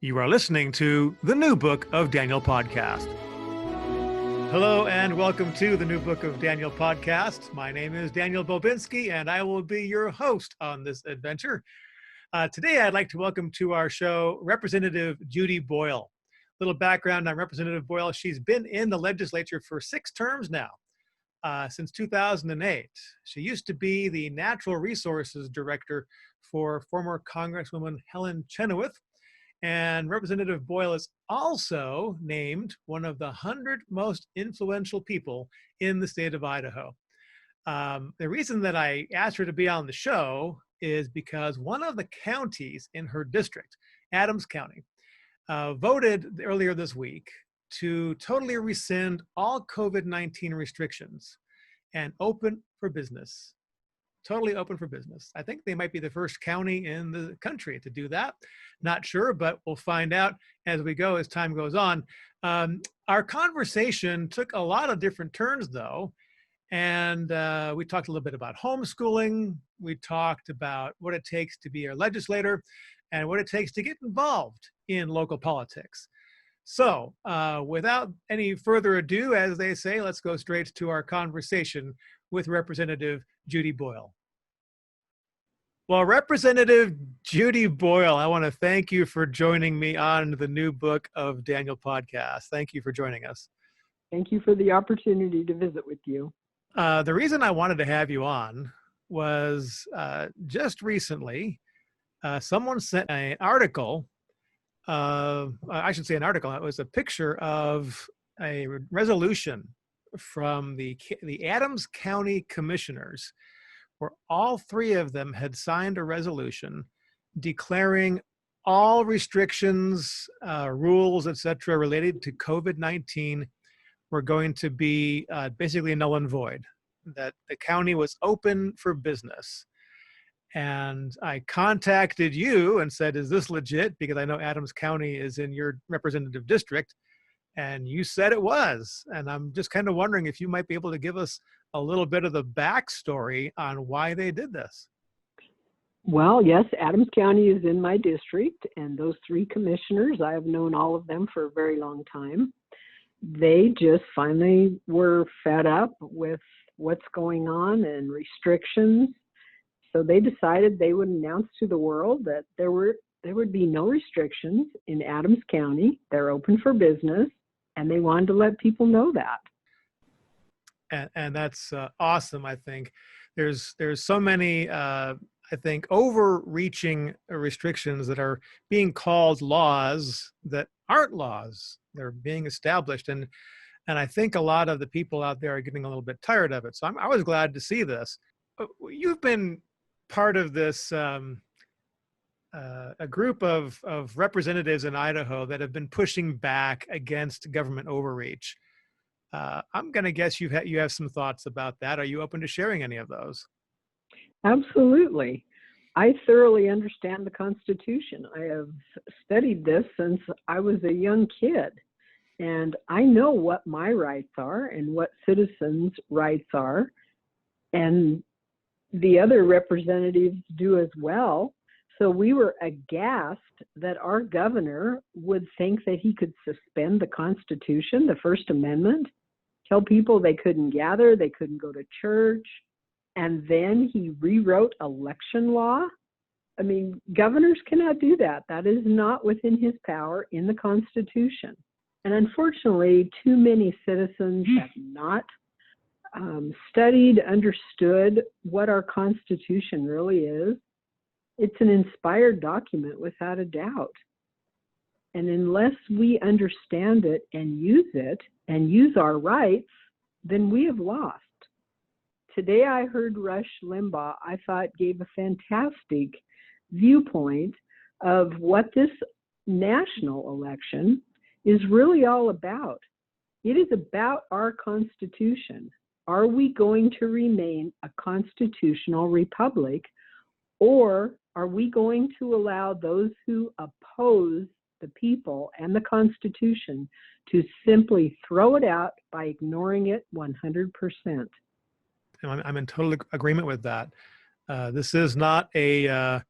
You are listening to the New Book of Daniel podcast. Hello and welcome to the New Book of Daniel podcast. My name is Daniel Bobinski and I will be your host on this adventure. Today I'd like to welcome to our show Representative Judy Boyle. Little background on Representative Boyle. She's been in the legislature for 6 terms now, since 2008. She used to be the Natural Resources Director for former Congresswoman Helen Chenoweth. And Representative Boyle is also named one of the 100 most influential people in the state of Idaho. The reason that I asked her to be on the show is because one of the counties in her district, Adams County, voted earlier this week to totally rescind all COVID-19 restrictions and open for business. Totally open for business. I think they might be the first county in the country to do that. Not sure, but we'll find out as we go, as time goes on. Our conversation took a lot of different turns, though, and we talked a little bit about homeschooling. We talked about what it takes to be a legislator and what it takes to get involved in local politics. So without any further ado, as they say, let's go straight to our conversation with Representative Judy Boyle. Well, Representative Judy Boyle, I want to thank you for joining me on the New Book of Daniel podcast. Thank you for joining us. Thank you for the opportunity to visit with you. The reason I wanted to have you on was just recently, someone sent an article. I should say an article. It was a picture of a resolution from the Adams County Commissioners, where all 3 of them had signed a resolution declaring all restrictions, rules, etc., related to COVID-19 were going to be basically null and void, that the county was open for business. And I contacted you and said, is this legit? Because I know Adams County is in your representative district. And you said it was. And I'm just kind of wondering if you might be able to give us a little bit of the backstory on why they did this. Well, yes, Adams County is in my district, and those 3 commissioners, I have known all of them for a very long time. They just finally were fed up with what's going on and restrictions. So they decided they would announce to the world that there would be no restrictions in Adams County. They're open for business. And they wanted to let people know that. And that's awesome, I think. There's so many, I think, overreaching restrictions that are being called laws that aren't laws. They're being established. And I think a lot of the people out there are getting a little bit tired of it. So I was glad to see this. You've been part of this a group of representatives in Idaho that have been pushing back against government overreach. I'm going to guess you have some thoughts about that. Are you open to sharing any of those? Absolutely. I thoroughly understand the Constitution. I have studied this since I was a young kid, and I know what my rights are and what citizens' rights are, and the other representatives do as well. So we were aghast that our governor would think that he could suspend the Constitution, the First Amendment, tell people they couldn't gather, they couldn't go to church, and then he rewrote election law. I mean, governors cannot do that. That is not within his power in the Constitution. And unfortunately, too many citizens have not studied, understood what our Constitution really is. It's an inspired document without a doubt. And unless we understand it and use our rights, then we have lost. Today I heard Rush Limbaugh, I thought gave a fantastic viewpoint of what this national election is really all about. It is about our Constitution. Are we going to remain a constitutional republic, or are we going to allow those who oppose the people and the Constitution to simply throw it out by ignoring it 100%? I'm in total agreement with that. This is not a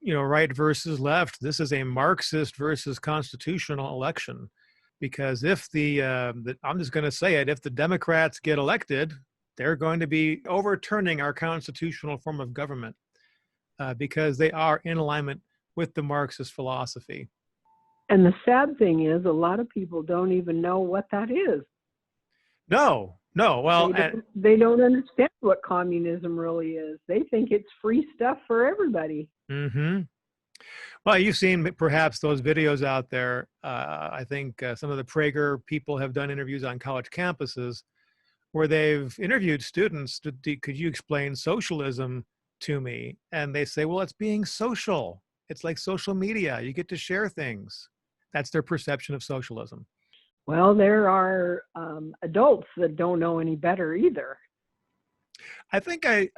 right versus left. This is a Marxist versus constitutional election, because if I'm just going to say it, if the Democrats get elected, they're going to be overturning our constitutional form of government because they are in alignment with the Marxist philosophy. And the sad thing is, a lot of people don't even know what that is. No. Well, they don't understand what communism really is. They think it's free stuff for everybody. Mm-hmm. Well, you've seen perhaps those videos out there. I think some of the Prager people have done interviews on college campuses where they've interviewed students. Could you explain socialism to me? And they say, well, it's being social. It's like social media. You get to share things. That's their perception of socialism. Well, there are adults that don't know any better either. I think I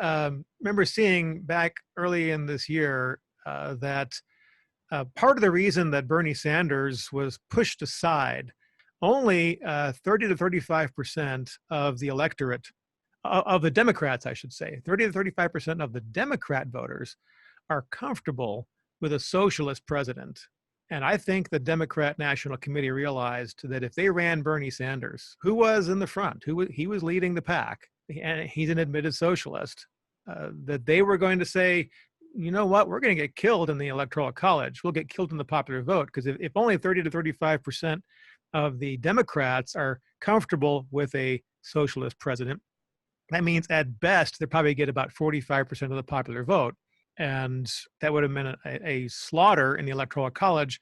remember seeing back early in this year that part of the reason that Bernie Sanders was pushed aside, only 30 to 35% of the electorate, of the Democrats, I should say, 30 to 35% of the Democrat voters are comfortable with a socialist president. And I think the Democrat National Committee realized that if they ran Bernie Sanders, who was in the front, he was leading the pack, and he's an admitted socialist, that they were going to say, you know what, we're going to get killed in the Electoral College. We'll get killed in the popular vote, because if only 30 to 35% of the Democrats are comfortable with a socialist president, that means at best, they probably get about 45% of the popular vote. And that would have meant a slaughter in the Electoral College.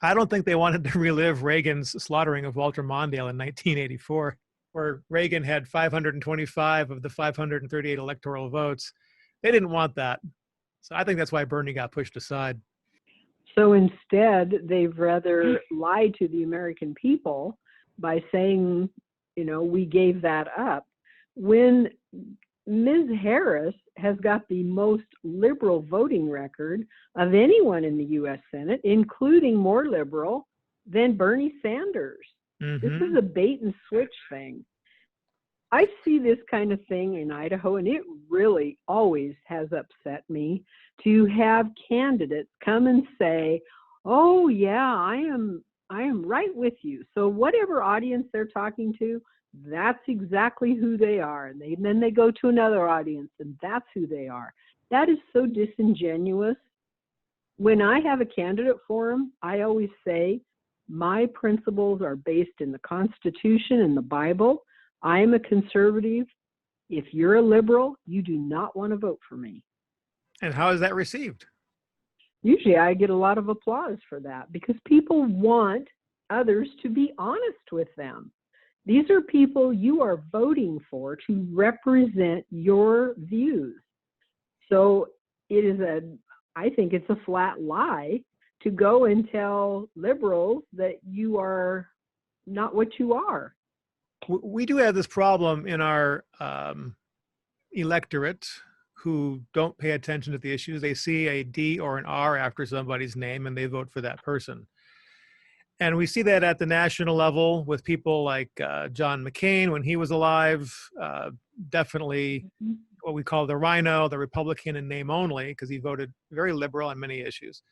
I don't think they wanted to relive Reagan's slaughtering of Walter Mondale in 1984, where Reagan had 525 of the 538 electoral votes. They didn't want that. So I think that's why Bernie got pushed aside. So instead, they've rather lied to the American people by saying, we gave that up. When Ms. Harris has got the most liberal voting record of anyone in the U.S. Senate, including more liberal than Bernie Sanders. Mm-hmm. This is a bait and switch thing. I see this kind of thing in Idaho, and it really always has upset me to have candidates come and say, oh yeah, I am right with you. So whatever audience they're talking to, that's exactly who they are. And then they go to another audience, and that's who they are. That is so disingenuous. When I have a candidate forum, I always say, my principles are based in the Constitution and the Bible. I am a conservative. If you're a liberal, you do not want to vote for me. And how is that received? Usually I get a lot of applause for that, because people want others to be honest with them. These are people you are voting for to represent your views. So I think it's a flat lie to go and tell liberals that you are not what you are. We do have this problem in our electorate who don't pay attention to the issues. They see a D or an R after somebody's name and they vote for that person. And we see that at the national level with people like John McCain when he was alive, definitely what we call the Rhino, the Republican in name only, because he voted very liberal on many issues.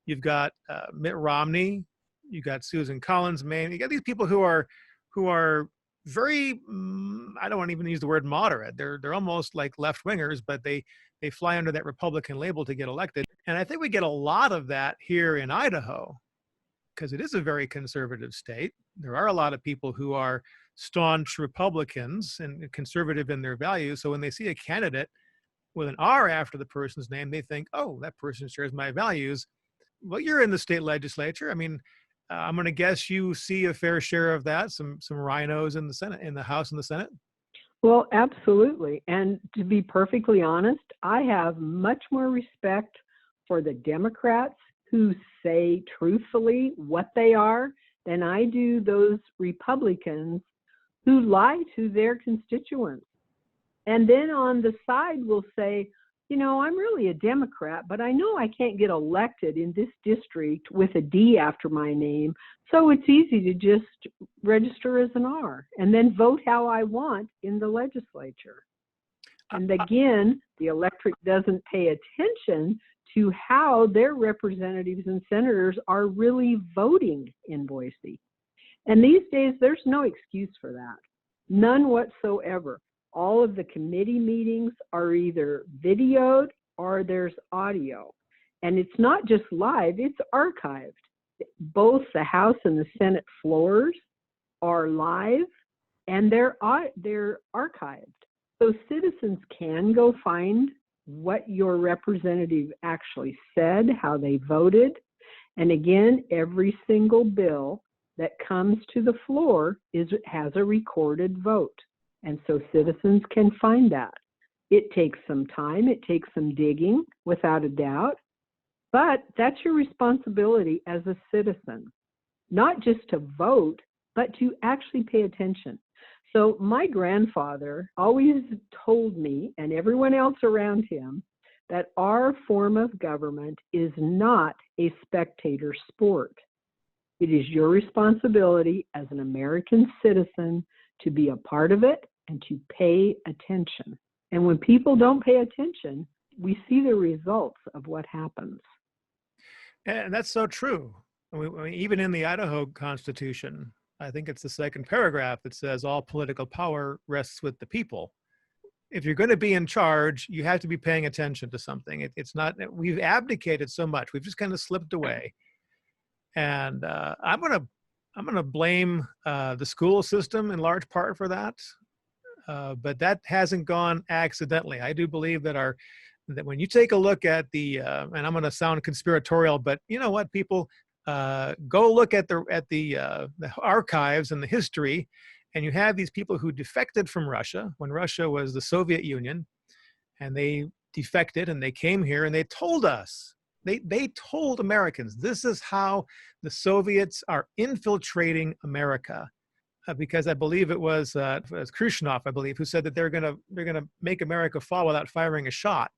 You've got Mitt Romney, you've got Susan Collins, Maine. You got these people who are very, I don't want to even use the word moderate. They're almost like left wingers, but they fly under that Republican label to get elected. And I think we get a lot of that here in Idaho, because it is a very conservative state. There are a lot of people who are staunch Republicans and conservative in their values. So when they see a candidate with an R after the person's name, they think, oh, that person shares my values. Well, you're in the state legislature. I mean, I'm going to guess you see a fair share of that, some rhinos in the Senate, in the House and the Senate. Well, absolutely. And to be perfectly honest, I have much more respect for the Democrats who say truthfully what they are than I do those Republicans who lie to their constituents. And then on the side will say, I'm really a Democrat, but I know I can't get elected in this district with a D after my name. So it's easy to just register as an R and then vote how I want in the legislature. And again, the electorate doesn't pay attention to how their representatives and senators are really voting in Boise. And these days, there's no excuse for that. None whatsoever. All of the committee meetings are either videoed or there's audio. And it's not just live, it's archived. Both the House and the Senate floors are live and they're archived. So citizens can go find what your representative actually said, how they voted. And again, every single bill that comes to the floor has a recorded vote. And so citizens can find that. It takes some time, it takes some digging, without a doubt, but that's your responsibility as a citizen, not just to vote, but to actually pay attention. So my grandfather always told me and everyone else around him that our form of government is not a spectator sport. It is your responsibility as an American citizen to be a part of it and to pay attention. And when people don't pay attention, we see the results of what happens. And that's so true. I mean, even in the Idaho Constitution, I think it's the second paragraph that says all political power rests with the people. If you're going to be in charge, you have to be paying attention to something. It's not, we've abdicated so much. We've just kind of slipped away. And I'm going to blame the school system in large part for that. But that hasn't gone accidentally. I do believe that that when you take a look at and I'm going to sound conspiratorial, but you know what, people, go look at the archives and the history, and you have these people who defected from Russia when Russia was the Soviet Union, and they defected and they came here and they told us, they told Americans, this is how the Soviets are infiltrating America. Because I believe it was Khrushchev, I believe, who said that they're gonna make America fall without firing a shot.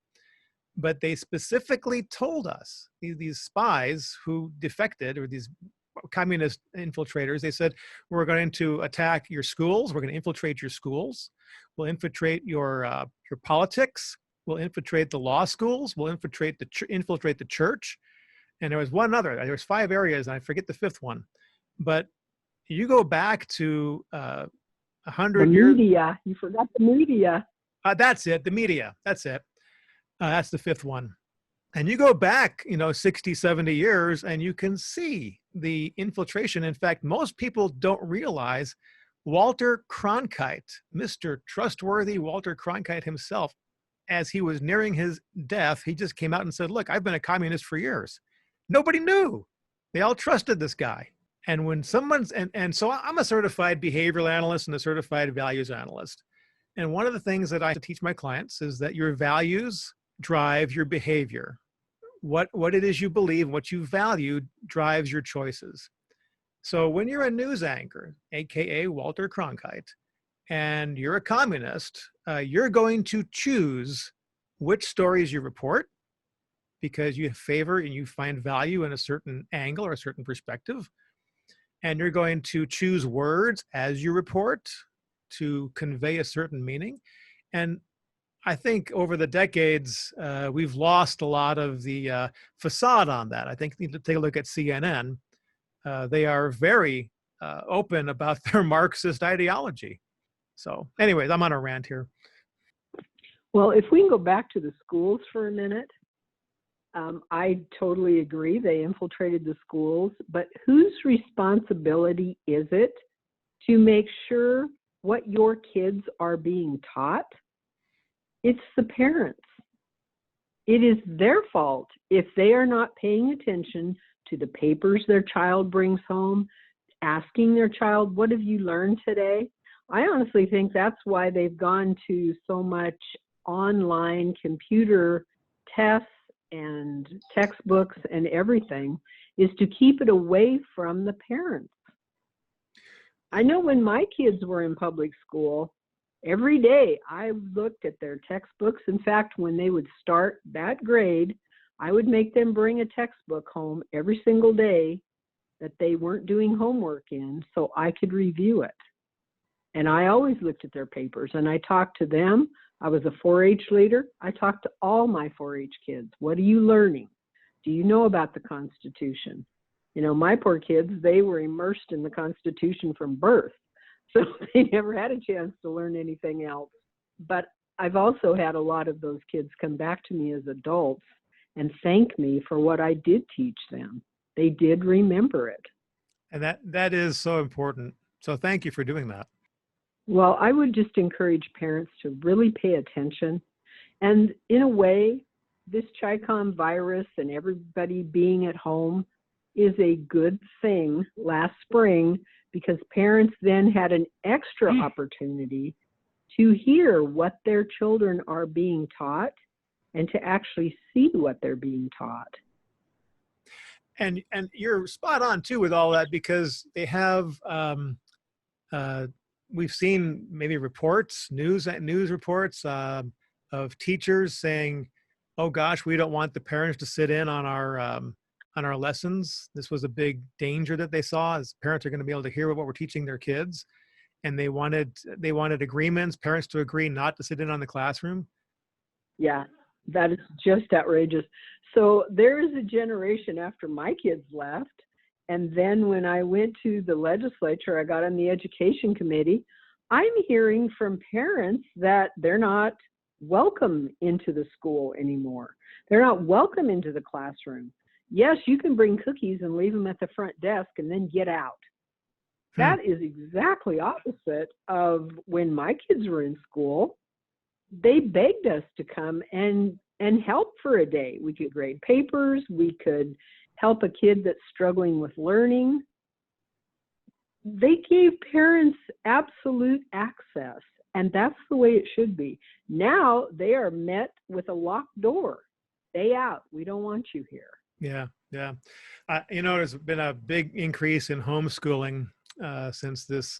But they specifically told us, these spies who defected, or these communist infiltrators, they said, we're going to attack your schools, we're going to infiltrate your schools, we'll infiltrate your politics, we'll infiltrate the law schools, we'll infiltrate the church. And there was one other, there was 5 areas, and I forget the 5th one. But you go back to 100 years. The media, you forgot the media. That's it, the media, that's it. That's the 5th one. And you go back, 60, 70 years, and you can see the infiltration. In fact, most people don't realize Walter Cronkite, Mr. Trustworthy Walter Cronkite himself, as he was nearing his death, he just came out and said, look, I've been a communist for years. Nobody knew. They all trusted this guy. And when someone's, and so I'm a certified behavioral analyst and a certified values analyst. And one of the things that I teach my clients is that your values drive your behavior. What it is you believe, what you value drives your choices. So when you're a news anchor, AKA Walter Cronkite, and you're a communist, you're going to choose which stories you report because you favor and you find value in a certain angle or a certain perspective. And you're going to choose words as you report to convey a certain meaning. And I think over the decades, we've lost a lot of the facade on that. I think you need to take a look at CNN. They are very open about their Marxist ideology. So anyways, I'm on a rant here. Well, if we can go back to the schools for a minute, I totally agree. They infiltrated the schools, but whose responsibility is it to make sure what your kids are being taught? It's the parents. It is their fault if they are not paying attention to the papers their child brings home, asking their child, what have you learned today? I honestly think that's why they've gone to so much online computer tests and textbooks and everything, is to keep it away from the parents. I know when my kids were in public school, every day I looked at their textbooks. In fact, when they would start that grade, I would make them bring a textbook home every single day that they weren't doing homework in so I could review it. And I always looked at their papers and I talked to them I was a 4-H leader. I talked to all my 4-H kids. What are you learning? Do you know about the Constitution? You know, my poor kids, they were immersed in the Constitution from birth, so they never had a chance to learn anything else. But I've also had a lot of those kids come back to me as adults and thank me for what I did teach them. They did remember it. And that is so important. So thank you for doing that. Well, I would just encourage parents to really pay attention. And in a way, this Chi-Com virus and everybody being at home is a good thing last spring, because parents then had an extra opportunity to hear what their children are being taught and to actually see what they're being taught. And you're spot on too with all that, because they have we've seen maybe reports, news reports of teachers saying, "Oh gosh, we don't want the parents to sit in on our lessons." This was a big danger that they saw, as parents are going to be able to hear what we're teaching their kids, and they wanted agreements, parents to agree not to sit in on the classroom. Yeah, that is just outrageous. So there is a generation after my kids left. And then when I went to the legislature, I got on the education committee. I'm hearing from parents that they're not welcome into the school anymore. They're not welcome into the classroom. Yes, you can bring cookies and leave them at the front desk and then get out. That is exactly opposite of when my kids were in school. They begged us to come and help for a day. We could grade papers. We could help a kid that's struggling with learning. They gave parents absolute access, and that's the way it should be. Now they are met with a locked door. Stay out. We don't want you here. Yeah. You know, there's been a big increase in homeschooling since this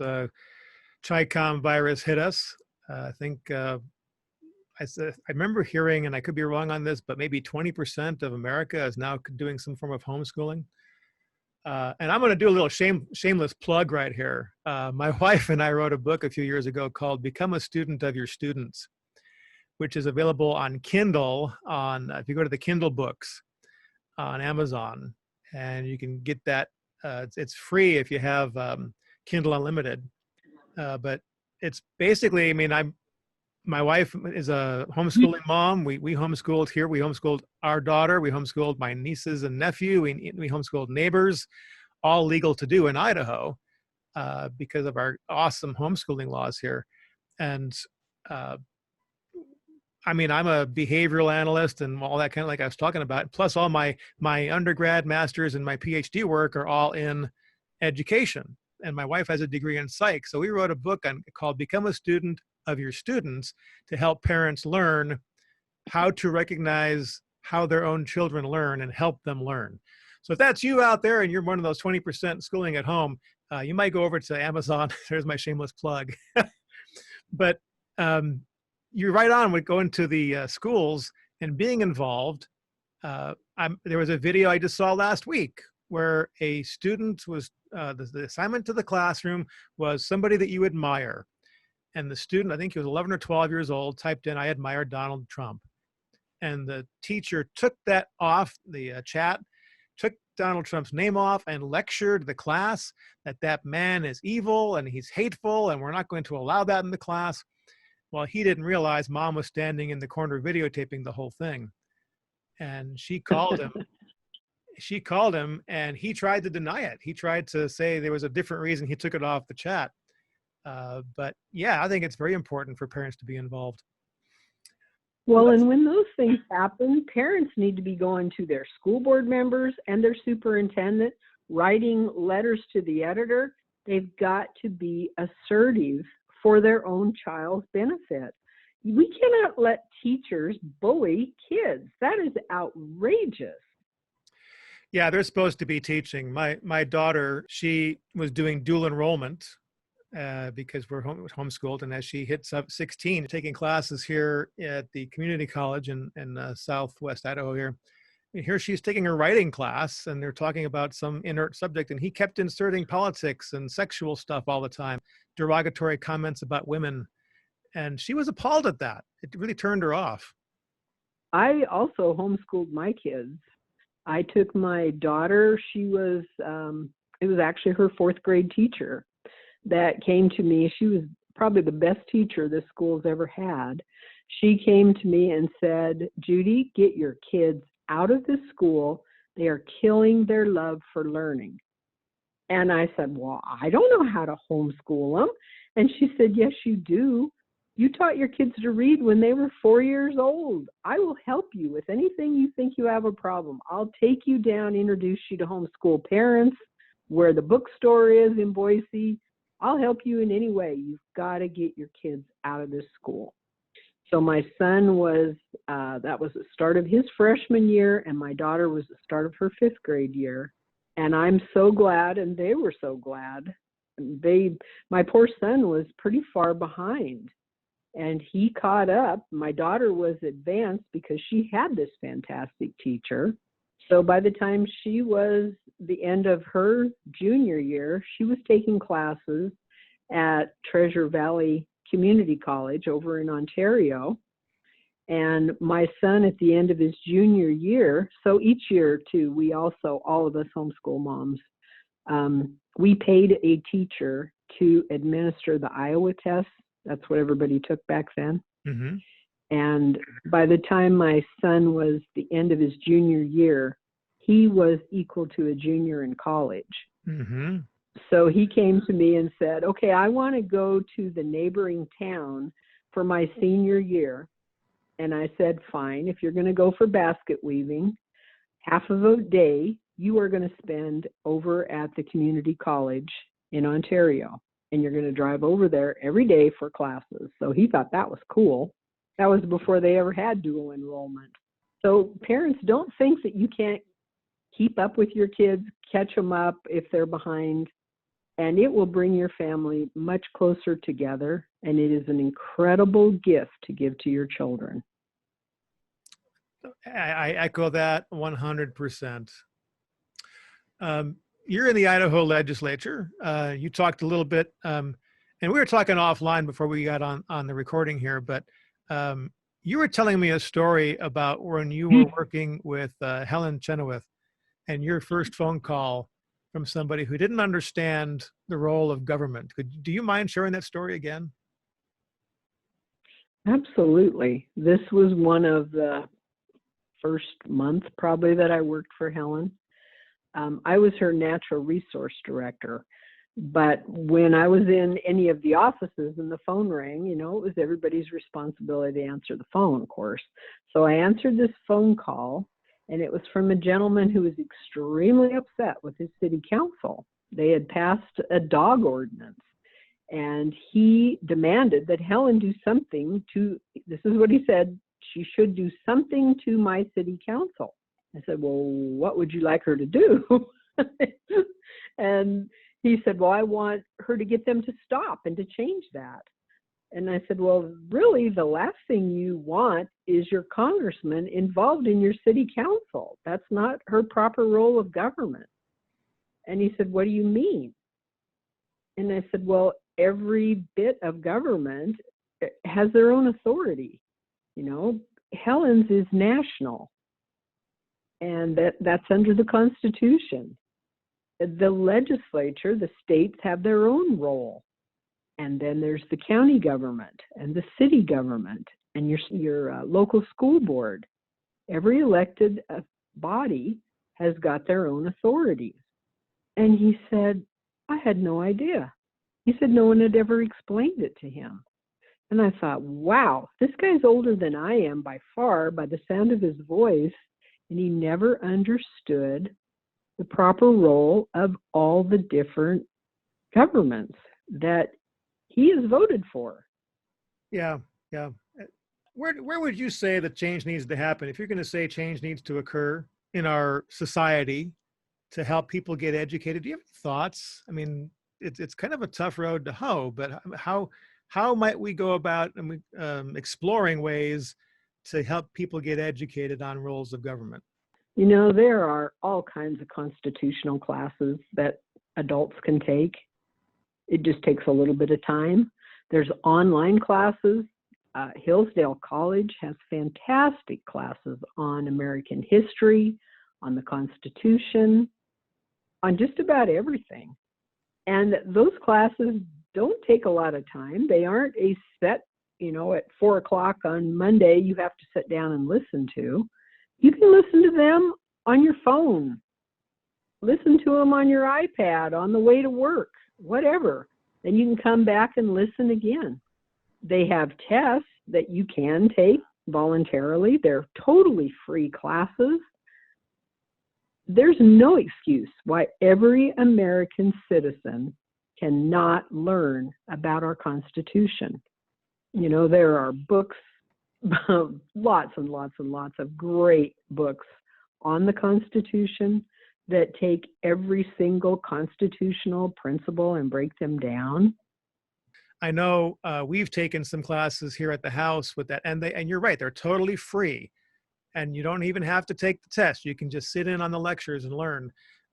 Chi-Com virus hit us. I think I remember hearing, and I could be wrong on this, but maybe 20% of America is now doing some form of homeschooling. And I'm going to do a little shameless plug right here. My wife and I wrote a book a few years ago called "Become a Student of Your Students," which is available on Kindle. If you go to the Kindle books on Amazon, and you can get that. It's free if you have Kindle Unlimited. But it's basically, I mean, my wife is a homeschooling mom. We homeschooled here. We homeschooled our daughter. We homeschooled my nieces and nephew. We homeschooled neighbors, all legal to do in Idaho because of our awesome homeschooling laws here. And I mean, I'm a behavioral analyst and all that kind of, like I was talking about. Plus all my undergrad, master's, and my PhD work are all in education. And my wife has a degree in psych. So we wrote a book called "Become a Student of Your Students" to help parents learn how to recognize how their own children learn and help them learn. So if that's you out there and you're one of those 20% schooling at home, you might go over to Amazon. There's my shameless plug. But you're right on with going to the schools and being involved. There was a video I just saw last week where a student was, the assignment to the classroom was somebody that you admire. And the student, I think he was 11 or 12 years old, typed in, "I admire Donald Trump." And the teacher took that off the chat, took Donald Trump's name off, and lectured the class that man is evil and he's hateful and we're not going to allow that in the class. Well, he didn't realize mom was standing in the corner videotaping the whole thing. And she called him. She called him and he tried to deny it. He tried to say there was a different reason he took it off the chat. But yeah, I think it's very important for parents to be involved. Well, and when those things happen, parents need to be going to their school board members and their superintendent, writing letters to the editor. They've got to be assertive for their own child's benefit. We cannot let teachers bully kids. That is outrageous. Yeah, they're supposed to be teaching. My daughter, she was doing dual enrollment because we're homeschooled, and as she hits up 16, taking classes here at the community college in Southwest Idaho here. Here she's taking a writing class, and they're talking about some inert subject, and he kept inserting politics and sexual stuff all the time, derogatory comments about women. and she was appalled at that. It really turned her off. I also homeschooled my kids. I took my daughter, she was, it was actually her fourth grade teacher that came to me. She was probably the best teacher this school's ever had. She came to me and said, Judy, get your kids out of this school. They are killing their love for learning. And I said, well, I don't know how to homeschool them. And she said, yes, you do. You taught your kids to read when they were 4 years old. I will help you with anything you think you have a problem. I'll take you down, introduce you to homeschool parents, where the bookstore is in Boise. I'll help you in any way. You've got to get your kids out of this school. So my son was, that was the start of his freshman year, and my daughter was the start of her fifth grade year. And I'm so glad, and they were so glad. My poor son was pretty far behind, and he caught up. My daughter was advanced because she had this fantastic teacher. So by the time she was the end of her junior year, she was taking classes at Treasure Valley Community College over in Ontario. And my son at the end of his junior year, so each year too, we also, all of us homeschool moms, we paid a teacher to administer the Iowa test. That's what everybody took back then. Mm-hmm. And by the time my son was the end of his junior year, he was equal to a junior in college. Mm-hmm. So he came to me and said, okay, I want to go to the neighboring town for my senior year. And I said, fine, if you're going to go for basket weaving, half of a day you are going to spend over at the community college in Ontario. And you're going to drive over there every day for classes. So he thought that was cool. That was before they ever had dual enrollment. So parents, don't think that you can't keep up with your kids, catch them up if they're behind, and it will bring your family much closer together. And it is an incredible gift to give to your children. I echo that 100%. You're in the Idaho legislature. You talked a little bit, and we were talking offline before we got on the recording here, but you were telling me a story about when you were working with Helen Chenoweth and your first phone call from somebody who didn't understand the role of government. Do you mind sharing that story again? Absolutely. This was one of the first month probably that I worked for Helen. I was her natural resource director, but when I was in any of the offices and the phone rang, it was everybody's responsibility to answer the phone, of course. So I answered this phone call, and it was from a gentleman who was extremely upset with his city council. They had passed a dog ordinance, and he demanded that Helen do something this is what he said, she should do something to my city council. I said, well, what would you like her to do? And he said, well, I want her to get them to stop and to change that. And I said, well, really, the last thing you want is your congressman involved in your city council. That's not her proper role of government. And he said, what do you mean? And I said, well, every bit of government has their own authority. Helen's is national, and that's under the Constitution. The legislature, the states have their own role. And then there's the county government and the city government and your local school board. Every elected body has got their own authorities. And he said, I had no idea. He said no one had ever explained it to him. And I thought, wow, this guy's older than I am by far, by the sound of his voice, and he never understood the proper role of all the different governments that he is voted for. Yeah. Where would you say that change needs to happen? If you're going to say change needs to occur in our society to help people get educated, do you have any thoughts? I mean, it's kind of a tough road to hoe, but how might we go about exploring ways to help people get educated on roles of government? There are all kinds of constitutional classes that adults can take. It just takes a little bit of time. There's online classes. Hillsdale College has fantastic classes on American history, on the Constitution, on just about everything. And those classes don't take a lot of time. They aren't a set, at 4 o'clock on Monday, you have to sit down and listen to. You can listen to them on your phone. Listen to them on your iPad, on the way to work, whatever. Then you can come back and listen again. They have tests that you can take voluntarily. They're totally free classes. There's no excuse why every American citizen cannot learn about our Constitution. There are books, lots and lots and lots of great books on the Constitution that take every single constitutional principle and break them down. I know we've taken some classes here at the house with that, and you're right, they're totally free. And you don't even have to take the test. You can just sit in on the lectures and learn.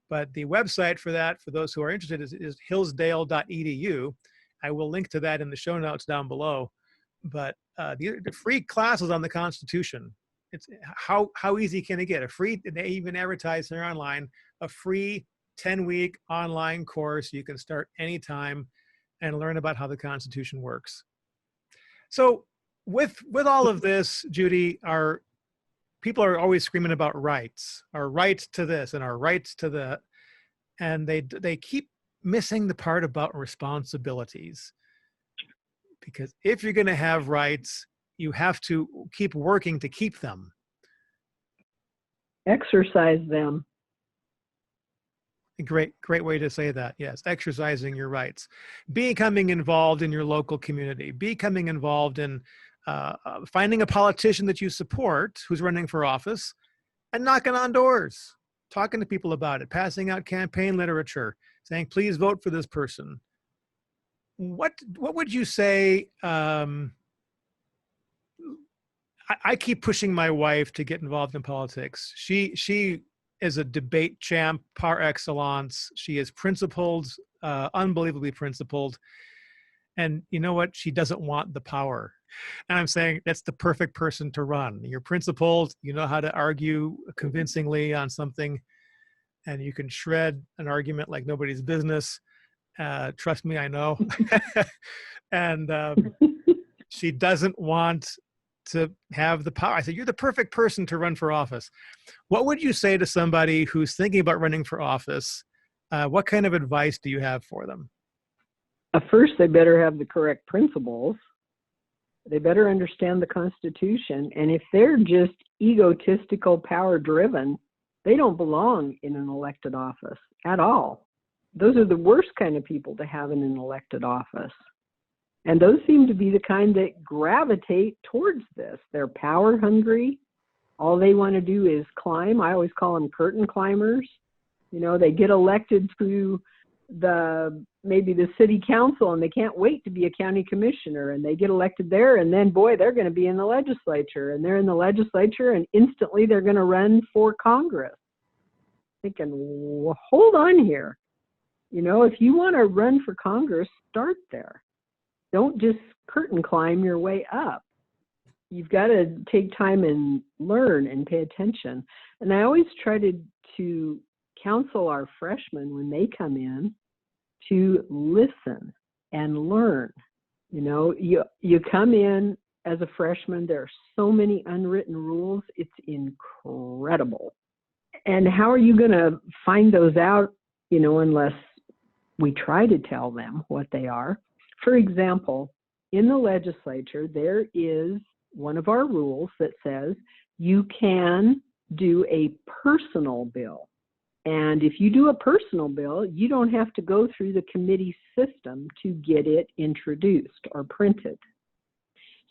But the website for that, for those who are interested, is hillsdale.edu. I will link to that in the show notes down below. But the free classes on the Constitution, it's how easy can it get? They even advertise there online, a free 10-week online course you can start anytime and learn about how the Constitution works. So with all of this, Judy, people are always screaming about rights, our rights to this and our rights to that. And they keep missing the part about responsibilities. Because if you're going to have rights, you have to keep working to keep them. Exercise them. A great way to say that. Yes, exercising your rights. Becoming involved in your local community. Becoming involved in finding a politician that you support who's running for office and knocking on doors, talking to people about it, passing out campaign literature, saying, please vote for this person. What would you say? I keep pushing my wife to get involved in politics. She is a debate champ par excellence. She is principled, unbelievably principled. And you know what? She doesn't want the power. And I'm saying that's the perfect person to run. You're principled. You know how to argue convincingly on something. And you can shred an argument like nobody's business. Trust me, I know. And she doesn't want to have the power. I said, you're the perfect person to run for office. What would you say to somebody who's thinking about running for office? What kind of advice do you have for them? First, they better have the correct principles. They better understand the Constitution. And if they're just egotistical, power-driven, they don't belong in an elected office at all. Those are the worst kind of people to have in an elected office. And those seem to be the kind that gravitate towards this. They're power hungry. All they want to do is climb. I always call them curtain climbers. They get elected to maybe the city council and they can't wait to be a county commissioner, and they get elected there, and then boy, they're going to be in the legislature, and they're in the legislature and instantly they're going to run for Congress. Thinking, well, hold on here. If you want to run for Congress, start there. Don't just curtain climb your way up. You've got to take time and learn and pay attention. And I always try to counsel our freshmen when they come in to listen and learn. You come in as a freshman, there are so many unwritten rules, it's incredible. And how are you going to find those out, unless we try to tell them what they are? For example, in the legislature, there is one of our rules that says you can do a personal bill. And if you do a personal bill, you don't have to go through the committee system to get it introduced or printed.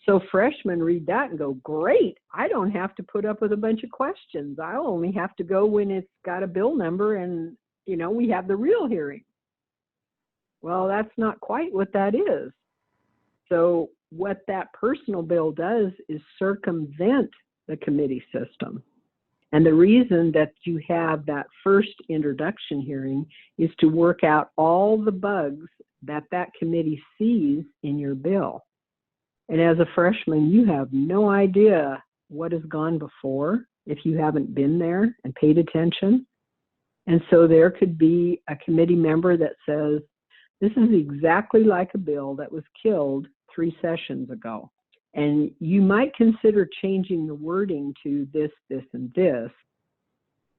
So freshmen read that and go, great, I don't have to put up with a bunch of questions. I'll only have to go when it's got a bill number and, we have the real hearing. Well, that's not quite what that is. So what that personal bill does is circumvent the committee system. And the reason that you have that first introduction hearing is to work out all the bugs that that committee sees in your bill. And as a freshman, you have no idea what has gone before if you haven't been there and paid attention. And so there could be a committee member that says, this is exactly like a bill that was killed 3 sessions ago. And you might consider changing the wording to this, this, and this,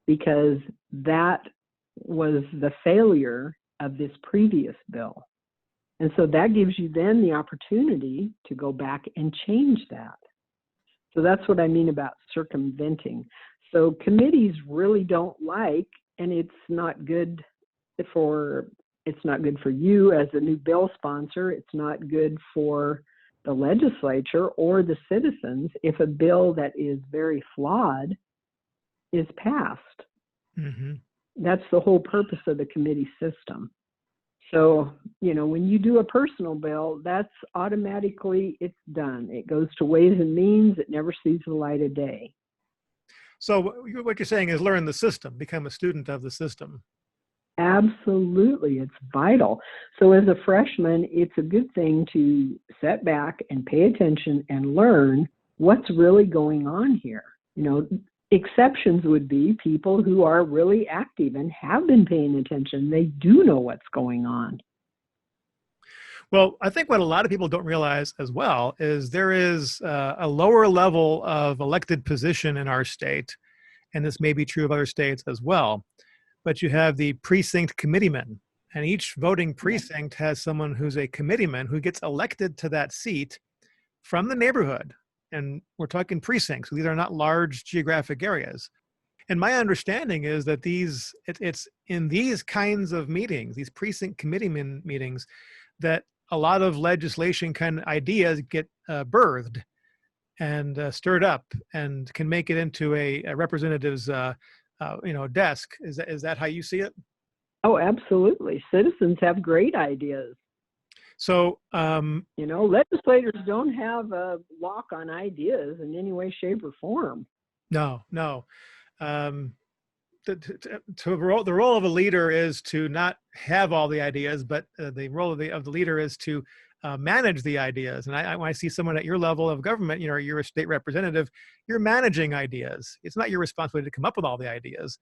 because that was the failure of this previous bill. And so that gives you then the opportunity to go back and change that. So that's what I mean about circumventing. So committees really don't like, and it's not good for you as a new bill sponsor. It's not good for the legislature or the citizens if a bill that is very flawed is passed. Mm-hmm. That's the whole purpose of the committee system. So, when you do a personal bill, that's automatically, it's done. It goes to Ways and Means. It never sees the light of day. So what you're saying is learn the system, become a student of the system. Absolutely. It's vital. So as a freshman, it's a good thing to sit back and pay attention and learn what's really going on here. Exceptions would be people who are really active and have been paying attention. They do know what's going on. Well, I think what a lot of people don't realize as well is there is a lower level of elected position in our state, and this may be true of other states as well, but you have the precinct committeemen, and each voting precinct has someone who's a committeeman who gets elected to that seat from the neighborhood. And we're talking precincts. These are not large geographic areas. And my understanding is that it's in these kinds of meetings, these precinct committeeman meetings, that a lot of legislation kind of ideas get birthed and stirred up and can make it into a representative's desk. Is that how you see it? Oh, absolutely. Citizens have great ideas. So, legislators don't have a lock on ideas in any way, shape, or form. No. The role of a leader is to not have all the ideas, but the role of the leader is to manage the ideas. And when I see someone at your level of government, you're a state representative, you're managing ideas. It's not your responsibility to come up with all the ideas,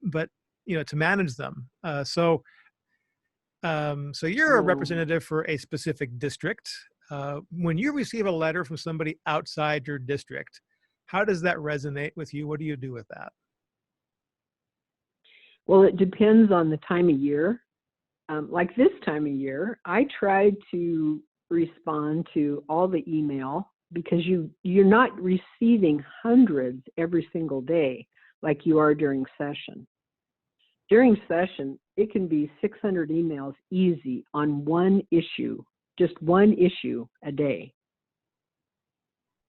but to manage them. So you're a representative for a specific district. When you receive a letter from somebody outside your district, how does that resonate with you? What do you do with that? Well, it depends on the time of year. Like this time of year, I tried to respond to all the email because you're not receiving hundreds every single day like you are during session. During session, it can be 600 emails easy on one issue, just one issue a day.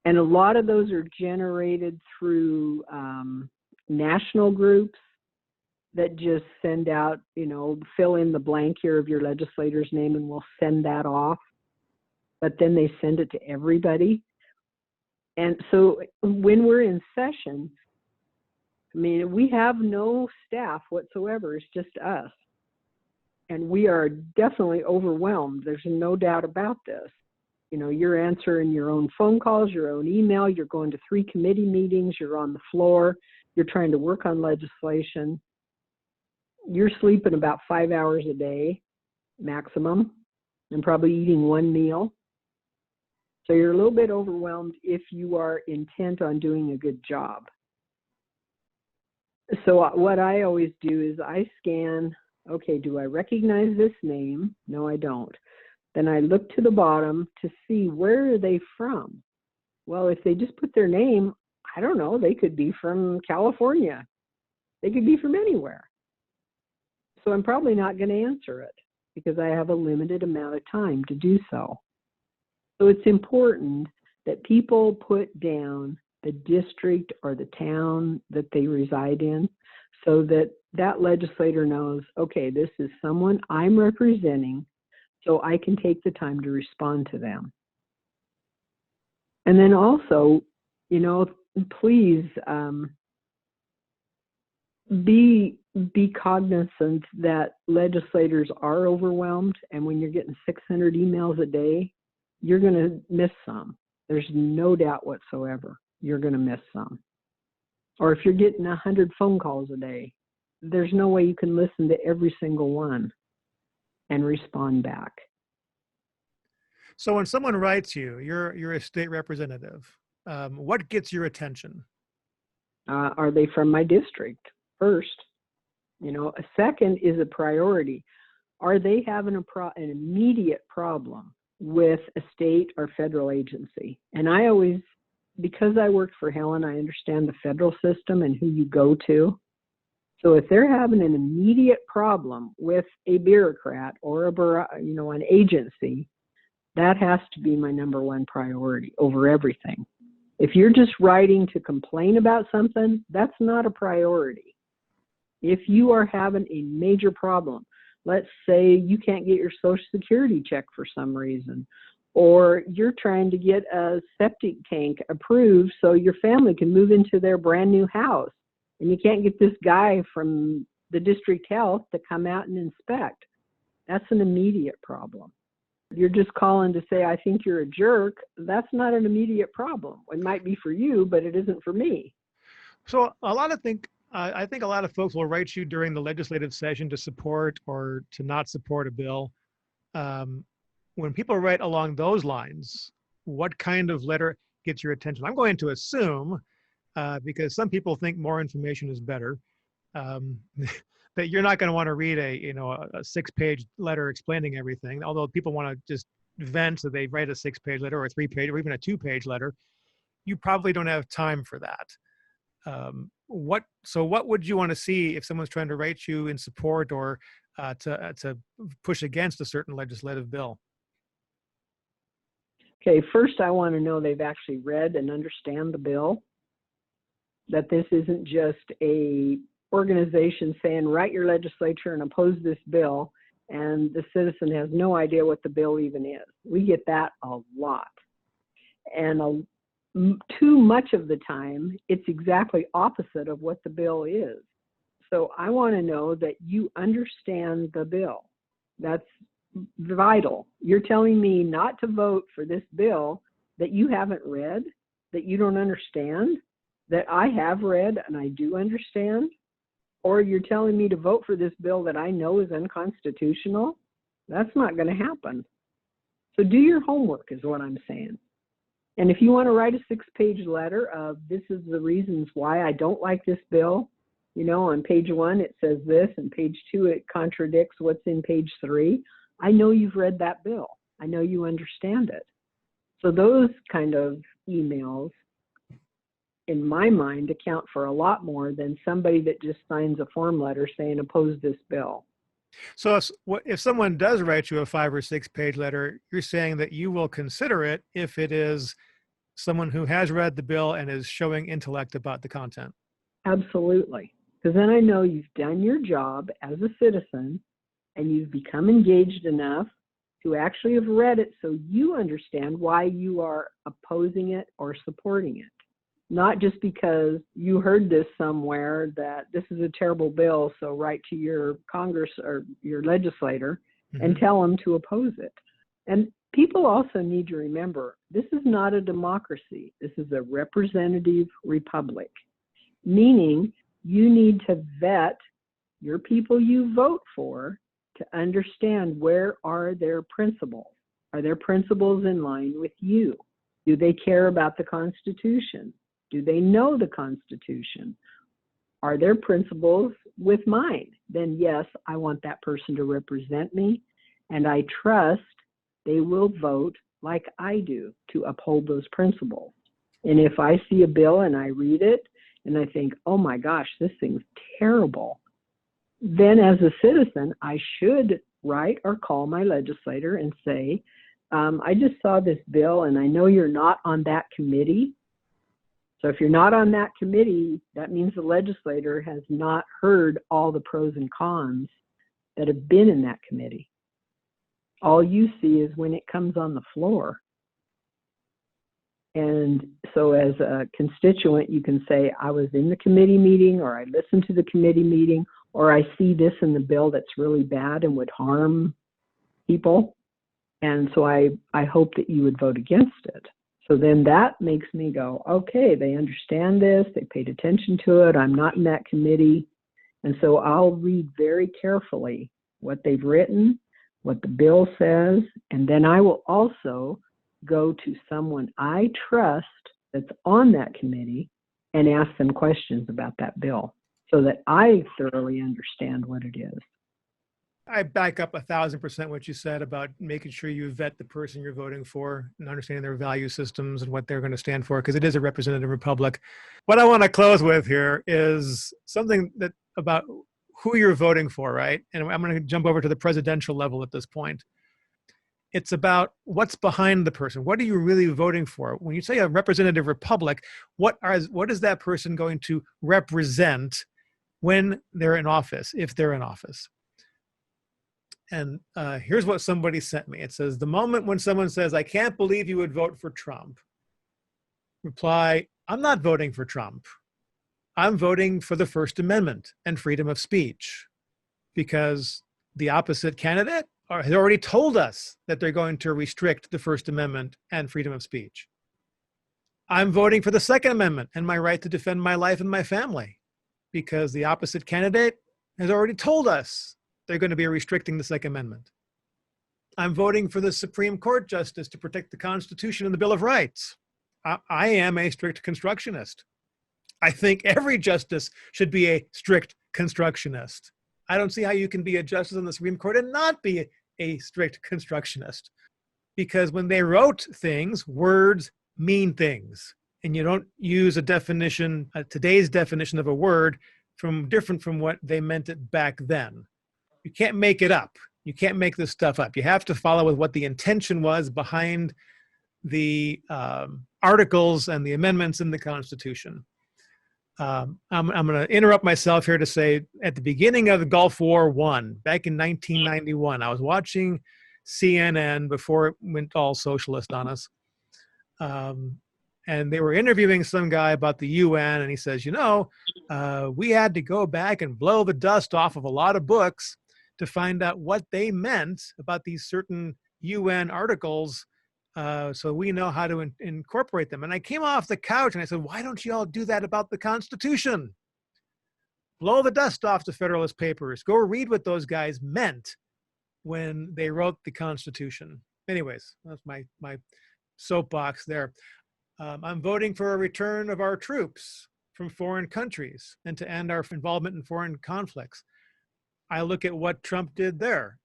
And a lot of those are generated through national groups that just send out, fill in the blank here of your legislator's name and we'll send that off. But then they send it to everybody. And so when we're in session, we have no staff whatsoever. It's just us. And we are definitely overwhelmed. There's no doubt about this. You're answering your own phone calls, your own email, you're going to 3 committee meetings, you're on the floor, you're trying to work on legislation. You're sleeping about 5 hours a day maximum and probably eating 1 meal. So you're a little bit overwhelmed if you are intent on doing a good job. So what I always do is I scan, okay, do I recognize this name? No, I don't. Then I look to the bottom to see where are they from. Well, if they just put their name, I don't know, they could be from California. They could be from anywhere. So I'm probably not going to answer it because I have a limited amount of time to do so. So it's important that people put down the district or the town that they reside in so that that legislator knows, okay, this is someone I'm representing, so I can take the time to respond to them. And then also, please Be cognizant that legislators are overwhelmed, and when you're getting 600 emails a day, you're going to miss some. There's no doubt whatsoever you're going to miss some. Or if you're getting 100 phone calls a day, there's no way you can listen to every single one and respond back. So when someone writes you're a state representative, what gets your attention? Are they from my district? First, a second is a priority. Are they having an immediate problem with a state or federal agency? And I always, because I worked for Helen, I understand the federal system and who you go to. So if they're having an immediate problem with a bureaucrat or an agency, that has to be my number one priority over everything. If you're just writing to complain about something, that's not a priority. If you are having a major problem, let's say you can't get your Social Security check for some reason, or you're trying to get a septic tank approved so your family can move into their brand new house, and you can't get this guy from the district health to come out and inspect, that's an immediate problem. You're just calling to say, I think you're a jerk. That's not an immediate problem. It might be for you, but it isn't for me. So I think a lot of folks will write you during the legislative session to support or to not support a bill. When people write along those lines, what kind of letter gets your attention? I'm going to assume, because some people think more information is better, that you're not going to want to read a 6-page letter explaining everything. Although people want to just vent, so they write a 6-page letter or a 3-page or even a 2-page letter. You probably don't have time for that. What would you want to see if someone's trying to write you in support or to push against a certain legislative bill? Okay, first I want to know they've actually read and understand the bill, that this isn't just a organization saying, write your legislature and oppose this bill, and the citizen has no idea what the bill even is. We get that a lot. And too much of the time, it's exactly opposite of what the bill is. So I want to know that you understand the bill. That's vital. You're telling me not to vote for this bill that you haven't read, that you don't understand, that I have read and I do understand, or you're telling me to vote for this bill that I know is unconstitutional. That's not going to happen. So do your homework is what I'm saying. And if you want to write a 6-page letter of this is the reasons why I don't like this bill, on page 1 it says this, and page 2 it contradicts what's in page 3. I know you've read that bill. I know you understand it. So those kind of emails, in my mind, account for a lot more than somebody that just signs a form letter saying oppose this bill. So if someone does write you a 5 or 6-page letter, you're saying that you will consider it if it is someone who has read the bill and is showing intellect about the content. Absolutely. Because then I know you've done your job as a citizen and you've become engaged enough to actually have read it so you understand why you are opposing it or supporting it. Not just because you heard this somewhere that this is a terrible bill, so write to your Congress or your legislator and tell them to oppose it. And people also need to remember, this is not a democracy. This is a representative republic, meaning you need to vet your people you vote for to understand where are their principles. Are their principles in line with you? Do they care about the Constitution? Do they know the Constitution? Are their principles with mine? Then yes, I want that person to represent me, and I trust they will vote like I do to uphold those principles. And if I see a bill and I read it and I think, oh my gosh, this thing's terrible, then as a citizen, I should write or call my legislator and say, I just saw this bill and I know you're not on that committee. So if you're not on that committee, that means the legislator has not heard all the pros and cons that have been in that committee. All you see is when it comes on the floor. And so as a constituent, you can say, I was in the committee meeting, or I listened to the committee meeting, or I see this in the bill that's really bad and would harm people. And so I hope that you would vote against it. So then that makes me go, okay, they understand this, they paid attention to it, I'm not in that committee. And so I'll read very carefully what they've written, what the bill says, and then I will also go to someone I trust that's on that committee and ask them questions about that bill so that I thoroughly understand what it is. I back up 1,000% what you said about making sure you vet the person you're voting for and understanding their value systems and what they're going to stand for, because it is a representative republic. What I want to close with here is something that about who you're voting for, right? And I'm going to jump over to the presidential level at this point. It's about what's behind the person. What are you really voting for? When you say a representative republic, what is that person going to represent when they're in office, if they're in office? And here's what somebody sent me. It says, the moment when someone says, I can't believe you would vote for Trump, reply, I'm not voting for Trump. I'm voting for the First Amendment and freedom of speech, because the opposite candidate has already told us that they're going to restrict the First Amendment and freedom of speech. I'm voting for the Second Amendment and my right to defend my life and my family, because the opposite candidate has already told us they're going to be restricting the Second Amendment. I'm voting for the Supreme Court justice to protect the Constitution and the Bill of Rights. I am a strict constructionist. I think every justice should be a strict constructionist. I don't see how you can be a justice on the Supreme Court and not be a strict constructionist. Because when they wrote things, words mean things. And you don't use a definition, today's definition of a word, different from what they meant it back then. You can't make it up. You can't make this stuff up. You have to follow with what the intention was behind the articles and the amendments in the Constitution. I'm going to interrupt myself here to say, at the beginning of the Gulf War I, back in 1991, I was watching CNN before it went all socialist on us. And they were interviewing some guy about the UN, and he says, we had to go back and blow the dust off of a lot of books to find out what they meant about these certain UN articles, so we know how to incorporate them. And I came off the couch and I said, why don't you all do that about the Constitution? Blow the dust off the Federalist Papers. Go read what those guys meant when they wrote the Constitution. Anyways, that's my soapbox there. I'm voting for a return of our troops from foreign countries and to end our involvement in foreign conflicts. I look at what Trump did there.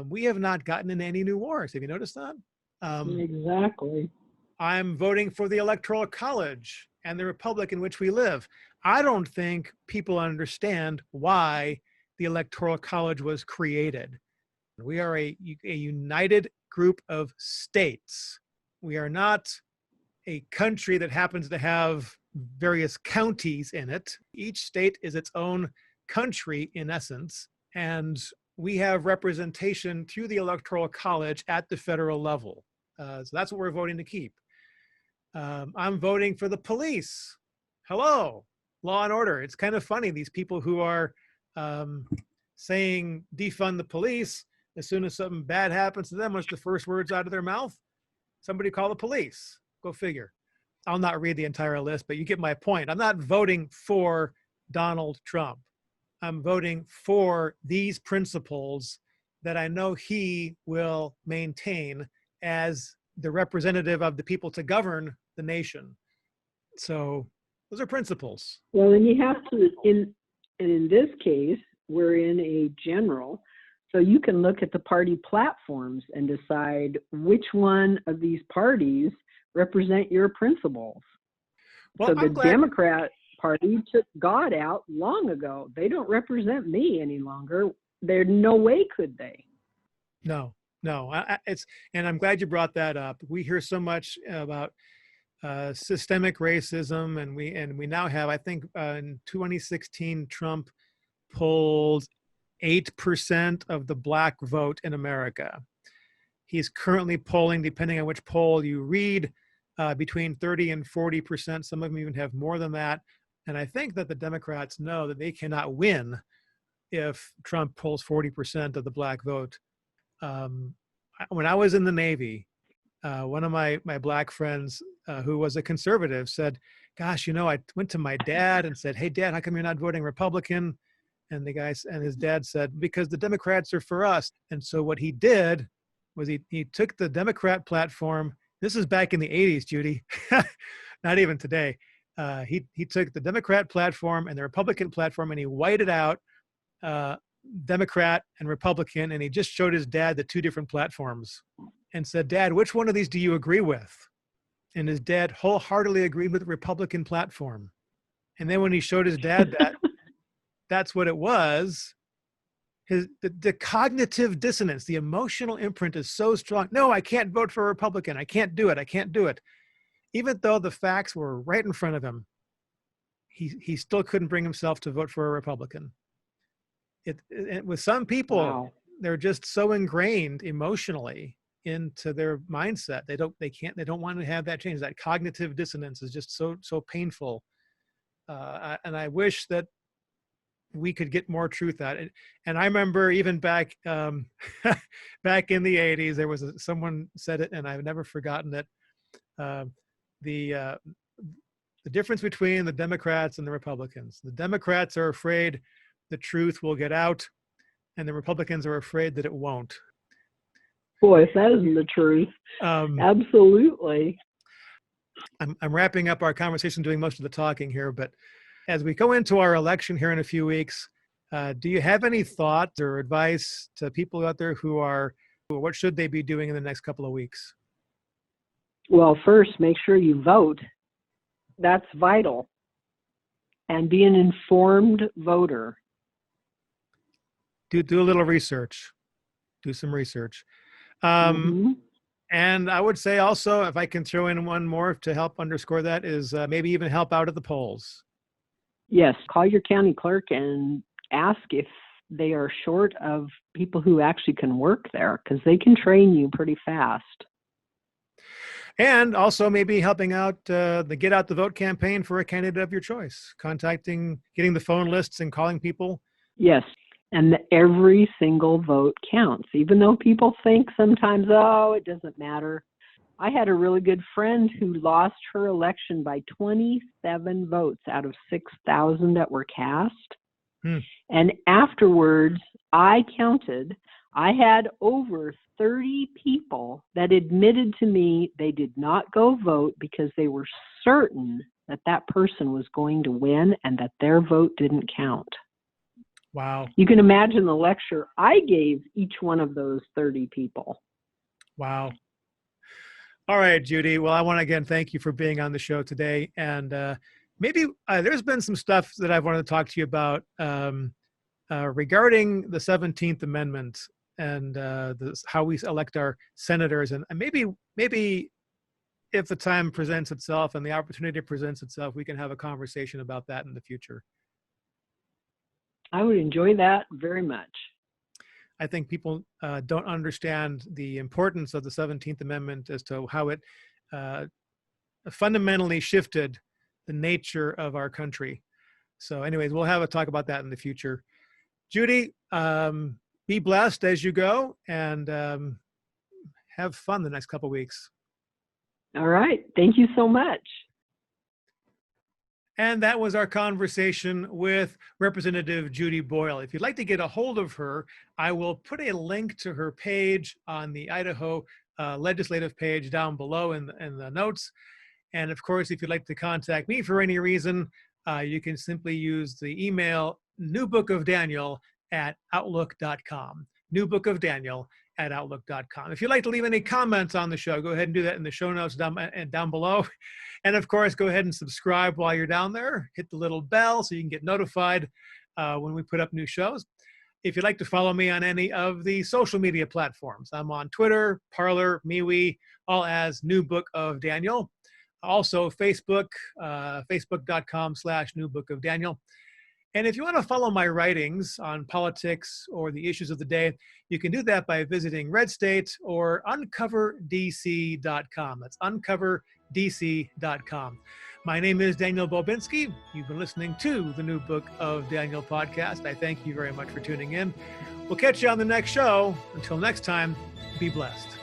We have not gotten into any new wars. Have you noticed that? Exactly. I'm voting for the Electoral College and the republic in which we live. I don't think people understand why the Electoral College was created. We are a united group of states. We are not a country that happens to have various counties in it. Each state is its own country in essence. And we have representation through the Electoral College at the federal level. So that's what we're voting to keep. I'm voting for the police. Hello, law and order. It's kind of funny, these people who are saying defund the police, as soon as something bad happens to them, what's the first words out of their mouth? Somebody call the police. Go figure. I'll not read the entire list, but you get my point. I'm not voting for Donald Trump. I'm voting for these principles that I know he will maintain as the representative of the people to govern the nation. So those are principles. Well, and you have to, in this case, we're in a general, so you can look at the party platforms and decide which one of these parties represent your principles. Well, so the Democrat Party took God out long ago. They don't represent me any longer. There's no way could they. No. And I'm glad you brought that up. We hear so much about systemic racism, and we now have, I think, in 2016, Trump polled 8% of the black vote in America. He's currently polling, depending on which poll you read, between 30 and 40%. Some of them even have more than that. And I think that the Democrats know that they cannot win if Trump pulls 40% of the black vote. When I was in the Navy, one of my black friends who was a conservative said, gosh, I went to my dad and said, hey, Dad, how come you're not voting Republican? And his dad said, because the Democrats are for us. And so what he did was he took the Democrat platform. This is back in the 80s, Judy, not even today. He took the Democrat platform and the Republican platform and he whited out Democrat and Republican, and he just showed his dad the two different platforms and said, Dad, which one of these do you agree with? And his dad wholeheartedly agreed with the Republican platform. And then when he showed his dad that, that's what it was. The cognitive dissonance, the emotional imprint is so strong. No, I can't vote for a Republican. I can't do it. I can't do it. Even though the facts were right in front of him, he still couldn't bring himself to vote for a Republican. With some people, wow, they're just so ingrained emotionally into their mindset. They don't want to have that change. That cognitive dissonance is just so painful. And I wish that we could get more truth out. And I remember even back back in the 80s, there was someone said it, and I've never forgotten it. The difference between the Democrats and the Republicans. The Democrats are afraid the truth will get out, and the Republicans are afraid that it won't. Boy, if that isn't the truth. Absolutely. I'm wrapping up our conversation, doing most of the talking here, but as we go into our election here in a few weeks, do you have any thoughts or advice to people out there what should they be doing in the next couple of weeks? Well, first, make sure you vote. That's vital. And be an informed voter. Do a little research. Do some research. And I would say also, if I can throw in one more to help underscore that, is maybe even help out at the polls. Yes, call your county clerk and ask if they are short of people who actually can work there, because they can train you pretty fast. And also maybe helping out the Get Out the Vote campaign for a candidate of your choice, getting the phone lists and calling people. Yes, and every single vote counts, even though people think sometimes, oh, it doesn't matter. I had a really good friend who lost her election by 27 votes out of 6,000 that were cast. And afterwards, I counted. I had over 30 people that admitted to me they did not go vote because they were certain that that person was going to win and that their vote didn't count. Wow. You can imagine the lecture I gave each one of those 30 people. Wow. All right, Judy. Well, I want to again thank you for being on the show today. And maybe there's been some stuff that I've wanted to talk to you about regarding the 17th Amendment and how we elect our senators. And maybe if the time presents itself and the opportunity presents itself, we can have a conversation about that in the future. I would enjoy that very much. I think people don't understand the importance of the 17th Amendment as to how it fundamentally shifted the nature of our country. So anyways, we'll have a talk about that in the future. Judy, be blessed as you go, and have fun the next couple of weeks. All right. Thank you so much. And that was our conversation with Representative Judy Boyle. If you'd like to get a hold of her, I will put a link to her page on the Idaho legislative page down below in the notes. And of course, if you'd like to contact me for any reason, you can simply use the email newbookofdaniel@outlook.com. newbookofdaniel@outlook.com. If you'd like to leave any comments on the show, go ahead and do that in the show notes down below. And of course, go ahead and subscribe while you're down there. Hit the little bell so you can get notified when we put up new shows. If you'd like to follow me on any of the social media platforms, I'm on Twitter, Parler, MeWe, all as New Book of Daniel. Also Facebook, facebook.com/New Book of Daniel. And if you want to follow my writings on politics or the issues of the day, you can do that by visiting Red State or uncoverdc.com. That's uncoverdc.com. My name is Daniel Bobinski. You've been listening to the New Book of Daniel podcast. I thank you very much for tuning in. We'll catch you on the next show. Until next time, be blessed.